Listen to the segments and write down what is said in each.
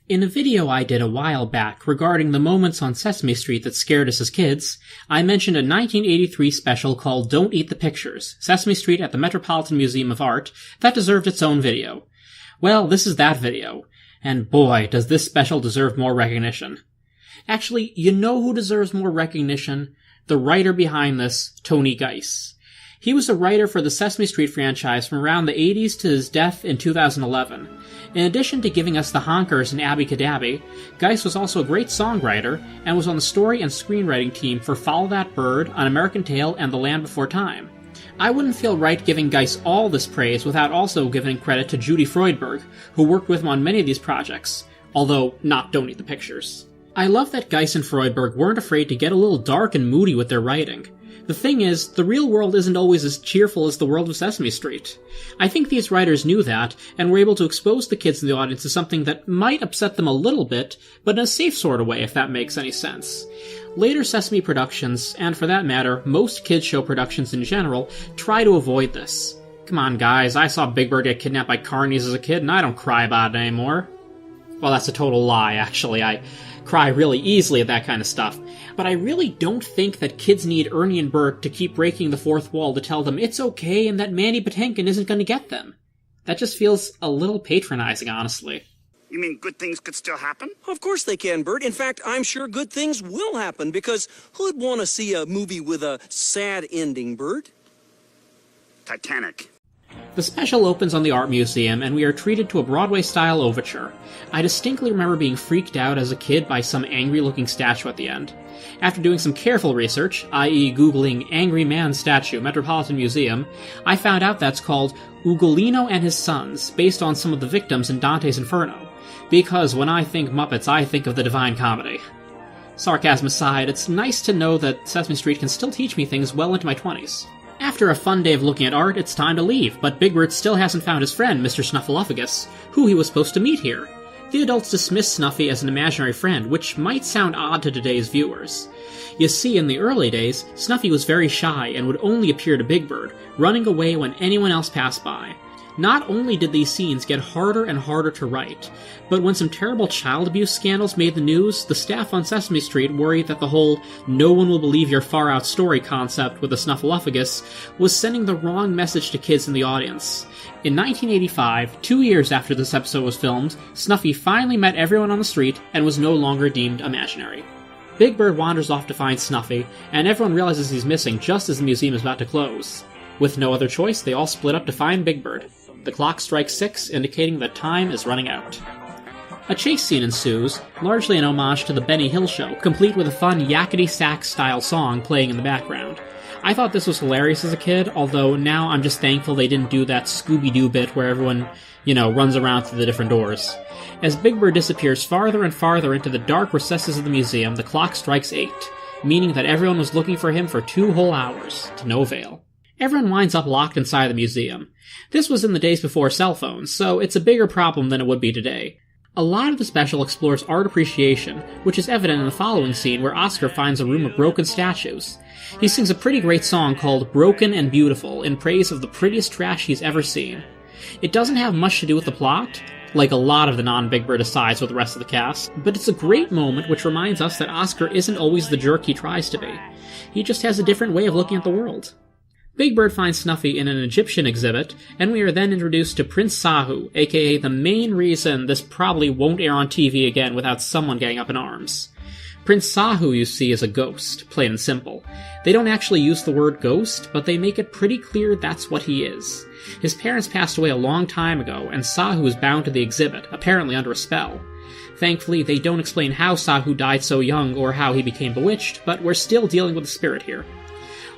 In a video I did a while back regarding the moments on Sesame Street that scared us as kids, I mentioned a 1983 special called Don't Eat the Pictures, Sesame Street at the Metropolitan Museum of Art, that deserved its own video. Well, this is that video, and boy, does this special deserve more recognition. Actually, you know who deserves more recognition? The writer behind this, Tony Geis. He was a writer for the Sesame Street franchise from around the 80s to his death in 2011. In addition to giving us the Honkers and Abby Cadabby, Geis was also a great songwriter and was on the story and screenwriting team for Follow That Bird, An American Tail, and The Land Before Time. I wouldn't feel right giving Geis all this praise without also giving credit to Judy Freudberg, who worked with him on many of these projects, although not Don't Eat the Pictures. I love that Geis and Freudberg weren't afraid to get a little dark and moody with their writing. The thing is, the real world isn't always as cheerful as the world of Sesame Street. I think these writers knew that, and were able to expose the kids in the audience to something that might upset them a little bit, but in a safe sort of way, if that makes any sense. Later Sesame productions, and for that matter, most kids show productions in general, try to avoid this. Come on guys, I saw Big Bird get kidnapped by carnies as a kid, and I don't cry about it anymore. Well, that's a total lie, actually. I cry really easily at that kind of stuff. But I really don't think that kids need Ernie and Bert to keep breaking the fourth wall to tell them it's okay and that Mandy Patinkin isn't going to get them. That just feels a little patronizing, honestly. You mean good things could still happen? Of course they can, Bert. In fact, I'm sure good things will happen, because who'd want to see a movie with a sad ending, Bert? Titanic. The special opens on the Art Museum, and we are treated to a Broadway-style overture. I distinctly remember being freaked out as a kid by some angry-looking statue at the end. After doing some careful research, i.e. googling Angry Man Statue, Metropolitan Museum, I found out that's called Ugolino and His Sons, based on some of the victims in Dante's Inferno. Because when I think Muppets, I think of the Divine Comedy. Sarcasm aside, it's nice to know that Sesame Street can still teach me things well into my 20s. After a fun day of looking at art, it's time to leave, but Big Bird still hasn't found his friend, Mr. Snuffleupagus, who he was supposed to meet here. The adults dismiss Snuffy as an imaginary friend, which might sound odd to today's viewers. You see, in the early days, Snuffy was very shy and would only appear to Big Bird, running away when anyone else passed by. Not only did these scenes get harder and harder to write, but when some terrible child abuse scandals made the news, the staff on Sesame Street worried that the whole "no one will believe your far-out story" concept with the Snuffleupagus was sending the wrong message to kids in the audience. In 1985, 2 years after this episode was filmed, Snuffy finally met everyone on the street and was no longer deemed imaginary. Big Bird wanders off to find Snuffy, and everyone realizes he's missing just as the museum is about to close. With no other choice, they all split up to find Big Bird. The clock strikes 6, indicating that time is running out. A chase scene ensues, largely an homage to the Benny Hill Show, complete with a fun yakety-sax-style song playing in the background. I thought this was hilarious as a kid, although now I'm just thankful they didn't do that Scooby-Doo bit where everyone, runs around through the different doors. As Big Bird disappears farther and farther into the dark recesses of the museum, the clock strikes 8, meaning that everyone was looking for him for 2 whole hours, to no avail. Everyone winds up locked inside the museum. This was in the days before cell phones, so it's a bigger problem than it would be today. A lot of the special explores art appreciation, which is evident in the following scene where Oscar finds a room of broken statues. He sings a pretty great song called Broken and Beautiful in praise of the prettiest trash he's ever seen. It doesn't have much to do with the plot, like a lot of the non-Big Bird asides with the rest of the cast, but it's a great moment which reminds us that Oscar isn't always the jerk he tries to be. He just has a different way of looking at the world. Big Bird finds Snuffy in an Egyptian exhibit, and we are then introduced to Prince Sahu, aka the main reason this probably won't air on TV again without someone getting up in arms. Prince Sahu, you see, is a ghost, plain and simple. They don't actually use the word ghost, but they make it pretty clear that's what he is. His parents passed away a long time ago, and Sahu is bound to the exhibit, apparently under a spell. Thankfully, they don't explain how Sahu died so young or how he became bewitched, but we're still dealing with the spirit here.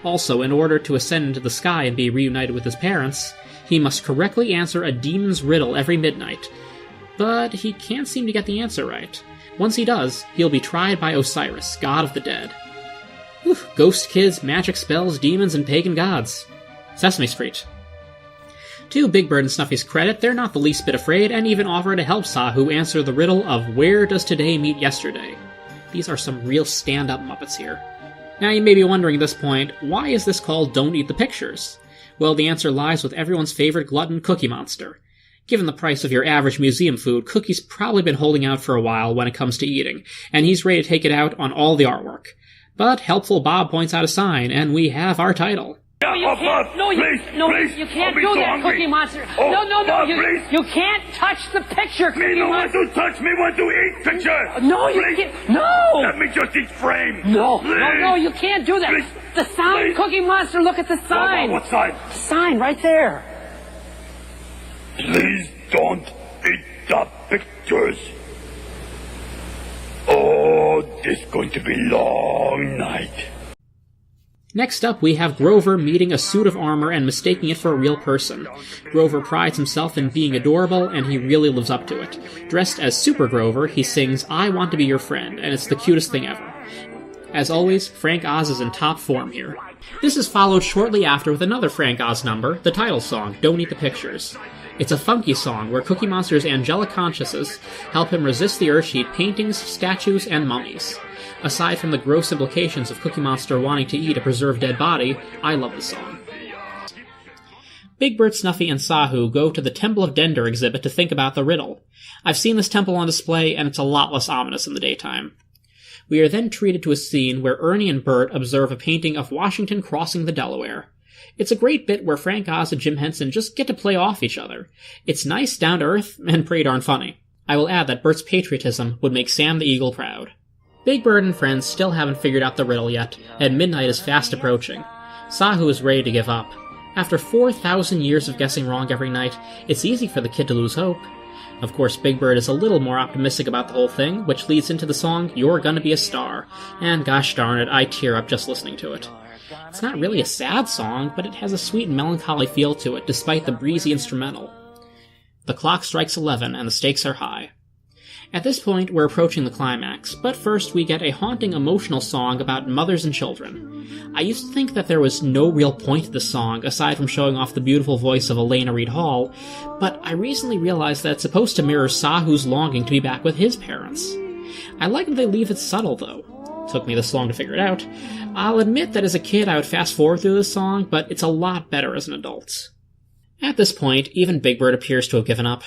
Also, in order to ascend into the sky and be reunited with his parents, he must correctly answer a demon's riddle every midnight. But he can't seem to get the answer right. Once he does, he'll be tried by Osiris, god of the dead. Whew, ghost kids, magic spells, demons, and pagan gods. Sesame Street. To Big Bird and Snuffy's credit, they're not the least bit afraid, and even offer to help Sahu answer the riddle of where does today meet yesterday. These are some real stand-up Muppets here. Now you may be wondering at this point, why is this called Don't Eat the Pictures? Well, the answer lies with everyone's favorite glutton, Cookie Monster. Given the price of your average museum food, Cookie's probably been holding out for a while when it comes to eating, and he's ready to take it out on all the artwork. But helpful Bob points out a sign, and we have our title. No, you can't. No, you can't do that, Cookie Monster. You can't touch the picture, Cookie Monster. Want to touch me, want to eat picture. No, you can't. No. Let me just eat frame. No, you can't do that. Please. The sign, Cookie Monster, look at the sign. What sign? The sign right there. Please don't eat the pictures. Oh, this is going to be a long night. Next up, we have Grover meeting a suit of armor and mistaking it for a real person. Grover prides himself in being adorable, and he really lives up to it. Dressed as Super Grover, he sings, "I Want to Be Your Friend," and it's the cutest thing ever. As always, Frank Oz is in top form here. This is followed shortly after with another Frank Oz number, the title song, "Don't Eat the Pictures." It's a funky song where Cookie Monster's angelic consciences help him resist the urge to eat paintings, statues, and mummies. Aside from the gross implications of Cookie Monster wanting to eat a preserved dead body, I love the song. Big Bird, Snuffy, and Sahu go to the Temple of Dender exhibit to think about the riddle. I've seen this temple on display, and it's a lot less ominous in the daytime. We are then treated to a scene where Ernie and Bert observe a painting of Washington crossing the Delaware. It's a great bit where Frank Oz and Jim Henson just get to play off each other. It's nice, down-to-earth, and pretty darn funny. I will add that Bert's patriotism would make Sam the Eagle proud. Big Bird and friends still haven't figured out the riddle yet, and midnight is fast approaching. Sahu is ready to give up. After 4,000 years of guessing wrong every night, it's easy for the kid to lose hope. Of course, Big Bird is a little more optimistic about the whole thing, which leads into the song, "You're Gonna Be a Star," and gosh darn it, I tear up just listening to it. It's not really a sad song, but it has a sweet melancholy feel to it, despite the breezy instrumental. The clock strikes 11, and the stakes are high. At this point, we're approaching the climax, but first we get a haunting emotional song about mothers and children. I used to think that there was no real point to this song, aside from showing off the beautiful voice of Elena Reed Hall, but I recently realized that it's supposed to mirror Sahu's longing to be back with his parents. I like that they leave it subtle, though. Took me this long to figure it out. I'll admit that as a kid I would fast forward through this song, but it's a lot better as an adult. At this point, even Big Bird appears to have given up.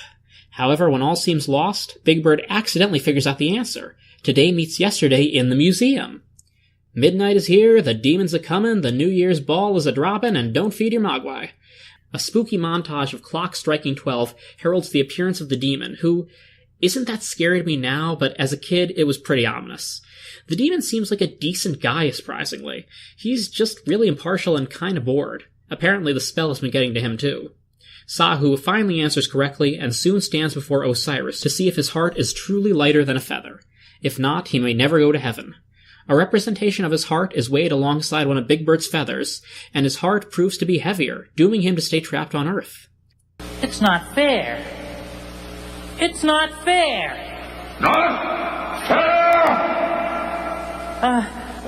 However, when all seems lost, Big Bird accidentally figures out the answer. Today meets yesterday in the museum. Midnight is here, the demons a-comin', the New Year's ball is a-droppin', and don't feed your mogwai. A spooky montage of clock striking 12 heralds the appearance of the demon, who isn't that scary to me now, but as a kid it was pretty ominous. The demon seems like a decent guy, surprisingly. He's just really impartial and kinda bored. Apparently the spell has been getting to him too. Sahu finally answers correctly and soon stands before Osiris to see if his heart is truly lighter than a feather. If not, he may never go to heaven. A representation of his heart is weighed alongside one of Big Bird's feathers, and his heart proves to be heavier, dooming him to stay trapped on Earth. It's not fair. It's not fair. Not fair!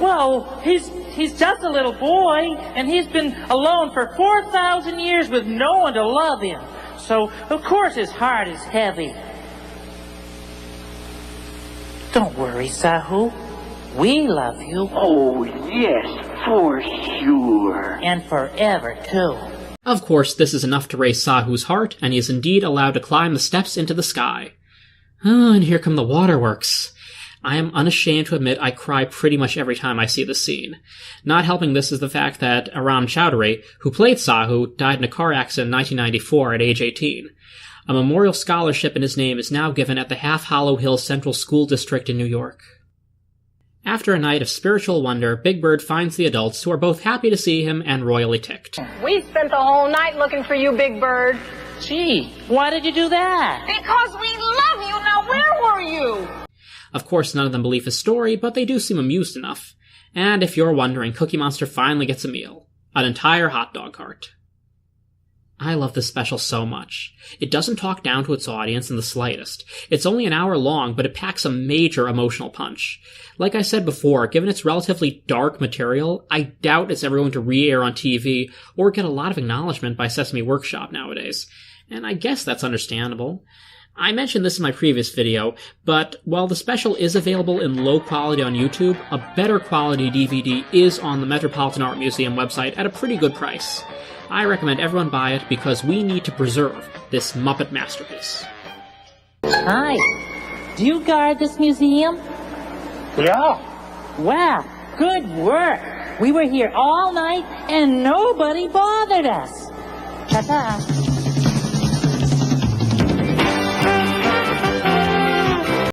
Well, he's just a little boy, and he's been alone for 4,000 years with no one to love him. So, of course his heart is heavy. Don't worry, Sahu. We love you. Oh, yes, for sure. And forever, too. Of course, this is enough to raise Sahu's heart, and he is indeed allowed to climb the steps into the sky. Oh, and here come the waterworks. I am unashamed to admit I cry pretty much every time I see this scene. Not helping this is the fact that Aram Chowdhury, who played Sahu, died in a car accident in 1994 at age 18. A memorial scholarship in his name is now given at the Half Hollow Hill Central School District in New York. After a night of spiritual wonder, Big Bird finds the adults, who are both happy to see him and royally ticked. We spent the whole night looking for you, Big Bird. Gee, why did you do that? Because we love you. Now, where were you? Of course, none of them believe his story, but they do seem amused enough. And if you're wondering, Cookie Monster finally gets a meal. An entire hot dog cart. I love this special so much. It doesn't talk down to its audience in the slightest. It's only an hour long, but it packs a major emotional punch. Like I said before, given its relatively dark material, I doubt it's ever going to re-air on TV or get a lot of acknowledgement by Sesame Workshop nowadays. And I guess that's understandable. I mentioned this in my previous video, but while the special is available in low quality on YouTube, a better quality DVD is on the Metropolitan Art Museum website at a pretty good price. I recommend everyone buy it because we need to preserve this Muppet masterpiece. Hi. Do you guard this museum? Yeah. Wow, good work. We were here all night and nobody bothered us. Ta-ta.